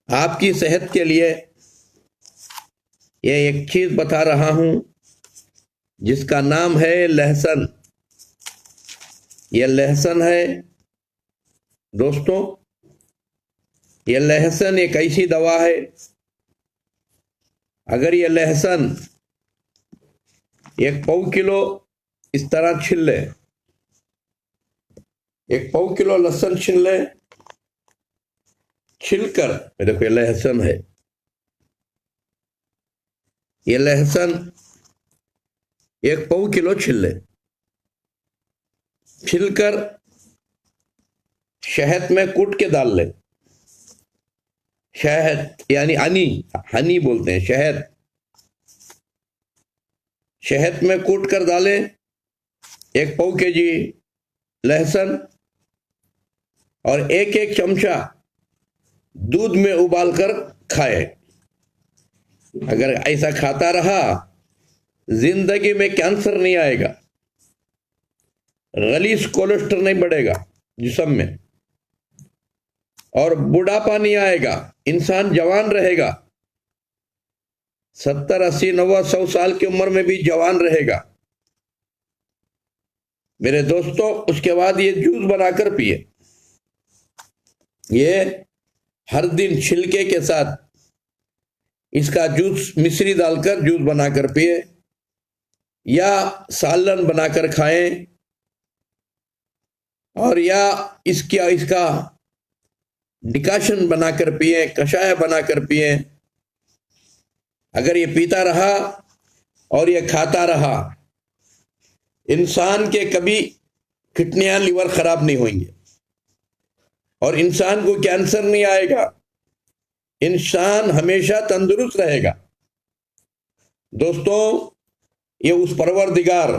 आपकी सेहत के लिए ये एक चीज बता रहा हूं जिसका नाम है लहसुन। ये लहसुन है दोस्तों, ये लहसुन एक ऐसी दवा है, अगर ये लहसुन 1 पाव किलो इस तरह छील ले, 1 पाव किलो लहसुन छील ले, छिलकर देखो ये लहसुन है, ये लहसुन 1 पाव किलो छील ले, छिलकर शहद में कूट के डाल ले। शहद यानी हनी, हनी बोलते हैं शहद, शहद में कूट कर डाले 1 पाव केजी लहसुन और 1-1 चमचा दूध में उबालकर खाए। अगर ऐसा खाता रहा जिंदगी में कैंसर नहीं आएगा, गलीज कोलेस्ट्रॉल नहीं बढ़ेगा जिस्म में, और बुढ़ापा नहीं आएगा, इंसान जवान रहेगा, 70, 80, 90, 100 साल की उम्र में भी जवान रहेगा मेरे दोस्तों। उसके बाद ये जूस बनाकर पिए, ये हर दिन छिलके के साथ इसका जूस मिश्री डालकर जूस बनाकर पिए या सालन बनाकर खाएं, और या इसका डिकाशन बनाकर पिए, कषाय बनाकर पिए। अगर ये पीता रहा और ये खाता रहा, इंसान के कभी किडनियां लिवर खराब नहीं होंगे और इंसान को कैंसर नहीं आएगा, इंसान हमेशा तंदुरुस्त रहेगा। दोस्तों, ये उस परवरदिगार,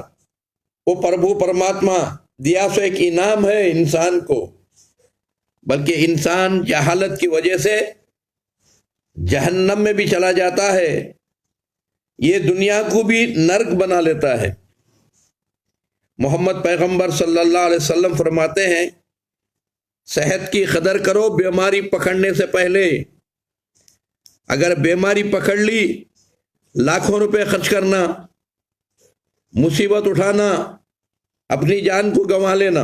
वो प्रभु परमात्मा दिया सो एक इनाम है इंसान को, बल्कि इंसान जहालत की वजह से जहन्नम में भी चला जाता है, ये दुनिया को भी नर्क बना लेता है। मोहम्मद पैगंबर सल्लल्लाहु अलैहि वसल्लम फरमाते हैं, सेहत की कदर करो बीमारी पकड़ने से पहले। अगर बीमारी पकड़ ली, लाखों रुपए खर्च करना, मुसीबत उठाना, अपनी जान को गंवा लेना।